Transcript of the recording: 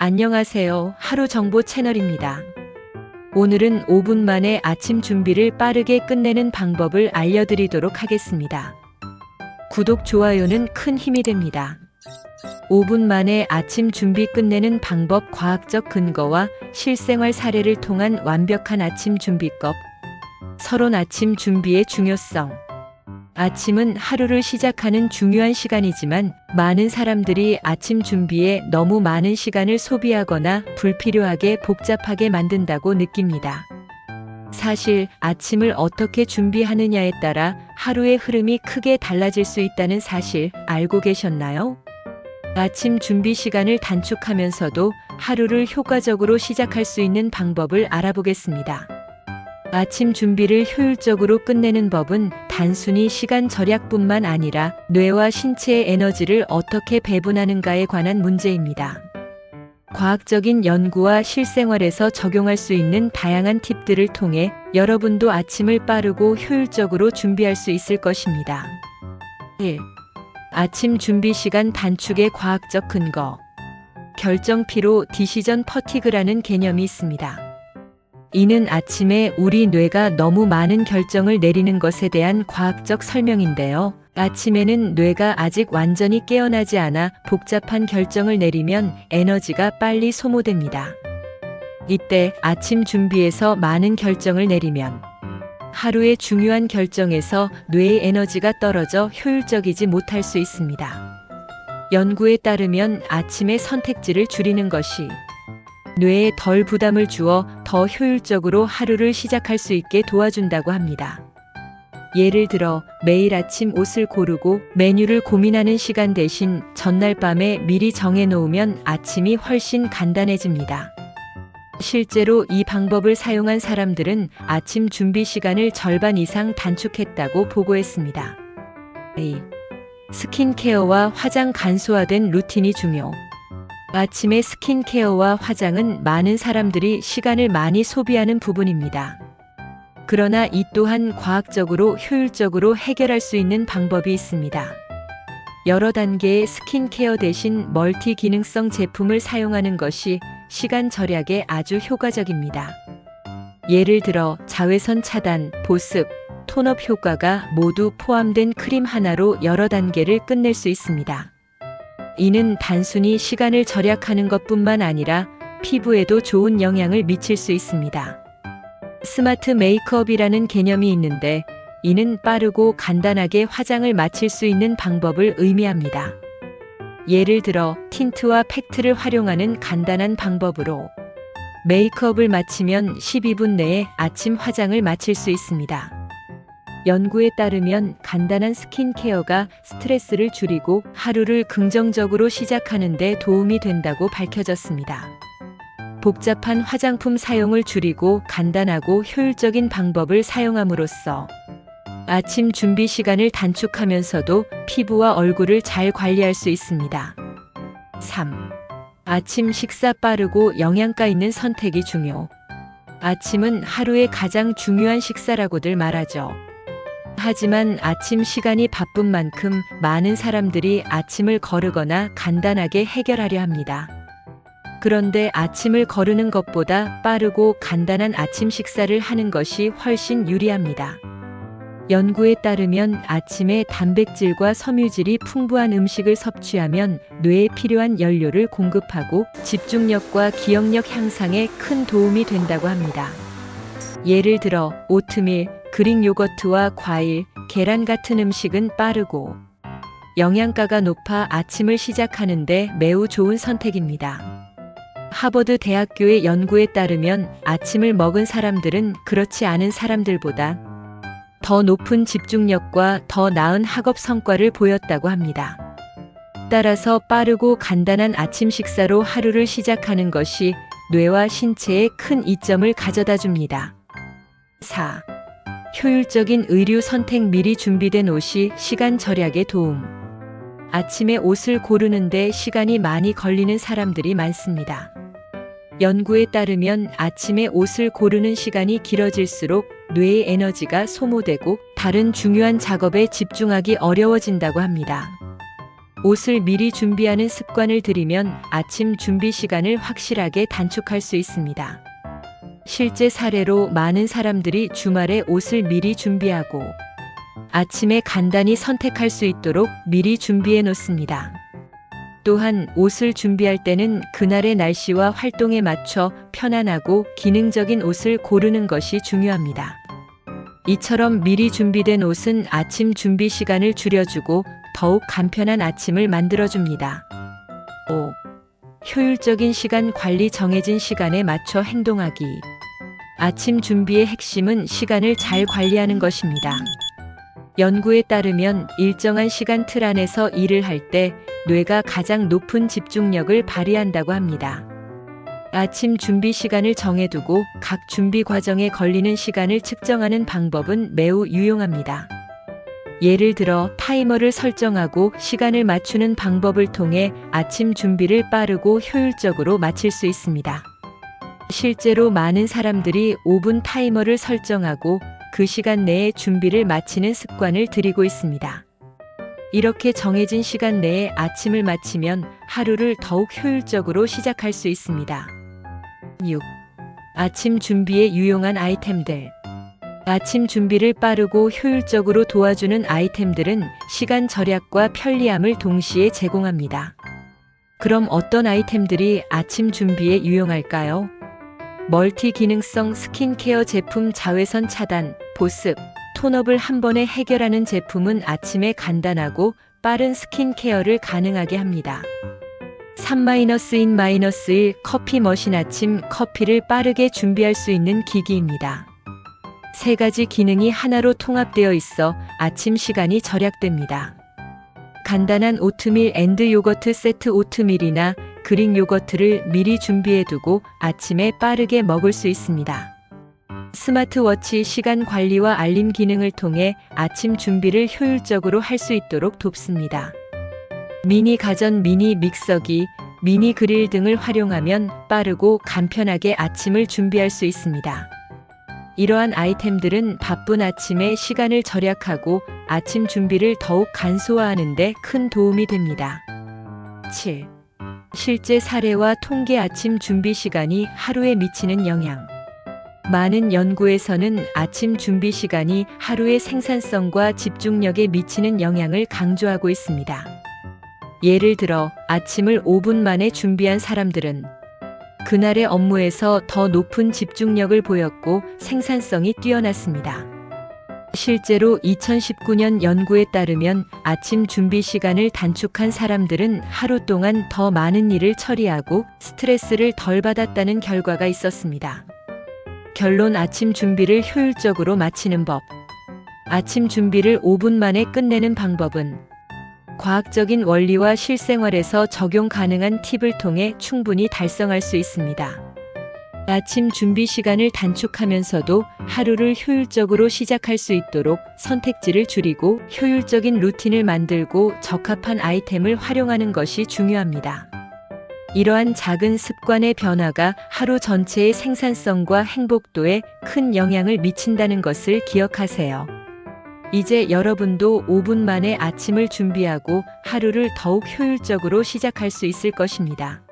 안녕하세요. 하루 정보 채널입니다. 오늘은 5분 만에 아침 준비를 빠르게 끝내는 방법을 알려드리도록 하겠습니다. 구독, 좋아요는 큰 힘이 됩니다. 5분 만에 아침 준비 끝내는 방법, 과학적 근거와 실생활 사례를 통한 완벽한 아침 준비법. 서론. 아침 준비의 중요성. 아침은 하루를 시작하는 중요한 시간이지만 많은 사람들이 아침 준비에 너무 많은 시간을 소비하거나 불필요하게 복잡하게 만든다고 느낍니다. 사실 아침을 어떻게 준비하느냐에 따라 하루의 흐름이 크게 달라질 수 있다는 사실 알고 계셨나요? 아침 준비 시간을 단축하면서도 하루를 효과적으로 시작할 수 있는 방법을 알아보겠습니다. 아침 준비를 효율적으로 끝내는 법은 단순히 시간 절약뿐만 아니라 뇌와 신체의 에너지를 어떻게 배분하는가에 관한 문제입니다. 과학적인 연구와 실생활에서 적용할 수 있는 다양한 팁들을 통해 여러분도 아침을 빠르고 효율적으로 준비할 수 있을 것입니다. 1. 아침 준비 시간 단축의 과학적 근거. 결정 피로, 디시전 퍼티그라는 개념이 있습니다. 이는 아침에 우리 뇌가 너무 많은 결정을 내리는 것에 대한 과학적 설명인데요. 아침에는 뇌가 아직 완전히 깨어나지 않아 복잡한 결정을 내리면 에너지가 빨리 소모됩니다. 이때 아침 준비에서 많은 결정을 내리면 하루의 중요한 결정에서 뇌의 에너지가 떨어져 효율적이지 못할 수 있습니다. 연구에 따르면 아침에 선택지를 줄이는 것이 뇌에 덜 부담을 주어 더 효율적으로 하루를 시작할 수 있게 도와준다고 합니다. 예를 들어 매일 아침 옷을 고르고 메뉴를 고민하는 시간 대신 전날 밤에 미리 정해놓으면 아침이 훨씬 간단해집니다. 실제로 이 방법을 사용한 사람들은 아침 준비 시간을 절반 이상 단축했다고 보고했습니다. 스킨케어와 화장. 간소화된 루틴이 중요. 아침에 스킨케어와 화장은 많은 사람들이 시간을 많이 소비하는 부분입니다. 그러나 이 또한 과학적으로 효율적으로 해결할 수 있는 방법이 있습니다. 여러 단계의 스킨케어 대신 멀티 기능성 제품을 사용하는 것이 시간 절약에 아주 효과적입니다. 예를 들어 자외선 차단, 보습, 톤업 효과가 모두 포함된 크림 하나로 여러 단계를 끝낼 수 있습니다. 이는 단순히 시간을 절약하는 것뿐만 아니라 피부에도 좋은 영향을 미칠 수 있습니다. 스마트 메이크업이라는 개념이 있는데 이는 빠르고 간단하게 화장을 마칠 수 있는 방법을 의미합니다. 예를 들어 틴트와 팩트를 활용하는 간단한 방법으로 메이크업을 마치면 12분 내에 아침 화장을 마칠 수 있습니다. 연구에 따르면 간단한 스킨케어가 스트레스를 줄이고 하루를 긍정적으로 시작하는 데 도움이 된다고 밝혀졌습니다. 복잡한 화장품 사용을 줄이고 간단하고 효율적인 방법을 사용함으로써 아침 준비 시간을 단축하면서도 피부와 얼굴을 잘 관리할 수 있습니다. 3. 아침 식사. 빠르고 영양가 있는 선택이 중요. 아침은 하루의 가장 중요한 식사라고들 말하죠. 하지만 아침 시간이 바쁜 만큼 많은 사람들이 아침을 거르거나 간단하게 해결하려 합니다. 그런데 아침을 거르는 것보다 빠르고 간단한 아침 식사를 하는 것이 훨씬 유리합니다. 연구에 따르면 아침에 단백질과 섬유질이 풍부한 음식을 섭취하면 뇌에 필요한 연료를 공급하고 집중력과 기억력 향상에 큰 도움이 된다고 합니다. 예를 들어 오트밀, 그릭 요거트와 과일, 계란 같은 음식은 빠르고 영양가가 높아 아침을 시작하는데 매우 좋은 선택입니다. 하버드 대학교의 연구에 따르면 아침을 먹은 사람들은 그렇지 않은 사람들보다 더 높은 집중력과 더 나은 학업 성과를 보였다고 합니다. 따라서 빠르고 간단한 아침 식사로 하루를 시작하는 것이 뇌와 신체에 큰 이점을 가져다 줍니다. 4. 효율적인 의류 선택. 미리 준비된 옷이 시간 절약에 도움. 아침에 옷을 고르는데 시간이 많이 걸리는 사람들이 많습니다. 연구에 따르면 아침에 옷을 고르는 시간이 길어질수록 뇌의 에너지가 소모되고 다른 중요한 작업에 집중하기 어려워진다고 합니다. 옷을 미리 준비하는 습관을 들이면 아침 준비 시간을 확실하게 단축할 수 있습니다. 실제 사례로 많은 사람들이 주말에 옷을 미리 준비하고 아침에 간단히 선택할 수 있도록 미리 준비해 놓습니다. 또한 옷을 준비할 때는 그날의 날씨와 활동에 맞춰 편안하고 기능적인 옷을 고르는 것이 중요합니다. 이처럼 미리 준비된 옷은 아침 준비 시간을 줄여주고 더욱 간편한 아침을 만들어줍니다. 5. 효율적인 시간 관리. 정해진 시간에 맞춰 행동하기. 아침 준비의 핵심은 시간을 잘 관리하는 것입니다. 연구에 따르면 일정한 시간 틀 안에서 일을 할 때 뇌가 가장 높은 집중력을 발휘한다고 합니다. 아침 준비 시간을 정해두고 각 준비 과정에 걸리는 시간을 측정하는 방법은 매우 유용합니다. 예를 들어 타이머를 설정하고 시간을 맞추는 방법을 통해 아침 준비를 빠르고 효율적으로 마칠 수 있습니다. 실제로 많은 사람들이 5분 타이머를 설정하고 그 시간 내에 준비를 마치는 습관을 들이고 있습니다. 이렇게 정해진 시간 내에 아침을 마치면 하루를 더욱 효율적으로 시작할 수 있습니다. 6. 아침 준비에 유용한 아이템들. 아침 준비를 빠르고 효율적으로 도와주는 아이템들은 시간 절약과 편리함을 동시에 제공합니다. 그럼 어떤 아이템들이 아침 준비에 유용할까요? 멀티 기능성 스킨케어 제품. 자외선 차단, 보습, 톤업을 한 번에 해결하는 제품은 아침에 간단하고 빠른 스킨케어를 가능하게 합니다. 3-1 커피 머신. 아침 커피를 빠르게 준비할 수 있는 기기입니다. 세 가지 기능이 하나로 통합되어 있어 아침 시간이 절약됩니다. 간단한 오트밀 앤드 요거트 세트. 오트밀이나 그릭 요거트를 미리 준비해두고 아침에 빠르게 먹을 수 있습니다. 스마트워치. 시간 관리와 알림 기능을 통해 아침 준비를 효율적으로 할 수 있도록 돕습니다. 미니 가전. 미니 믹서기, 미니 그릴 등을 활용하면 빠르고 간편하게 아침을 준비할 수 있습니다. 이러한 아이템들은 바쁜 아침에 시간을 절약하고 아침 준비를 더욱 간소화하는 데 큰 도움이 됩니다. 7. 실제 사례와 통계. 아침 준비 시간이 하루에 미치는 영향. 많은 연구에서는 아침 준비 시간이 하루의 생산성과 집중력에 미치는 영향을 강조하고 있습니다. 예를 들어 아침을 5분 만에 준비한 사람들은 그날의 업무에서 더 높은 집중력을 보였고 생산성이 뛰어났습니다. 실제로 2019년 연구에 따르면 아침 준비 시간을 단축한 사람들은 하루 동안 더 많은 일을 처리하고 스트레스를 덜 받았다는 결과가 있었습니다. 결론. 아침 준비를 효율적으로 마치는 법. 아침 준비를 5분 만에 끝내는 방법은 과학적인 원리와 실생활에서 적용 가능한 팁을 통해 충분히 달성할 수 있습니다. 아침 준비 시간을 단축하면서도 하루를 효율적으로 시작할 수 있도록 선택지를 줄이고 효율적인 루틴을 만들고 적합한 아이템을 활용하는 것이 중요합니다. 이러한 작은 습관의 변화가 하루 전체의 생산성과 행복도에 큰 영향을 미친다는 것을 기억하세요. 이제 여러분도 5분 만에 아침을 준비하고 하루를 더욱 효율적으로 시작할 수 있을 것입니다.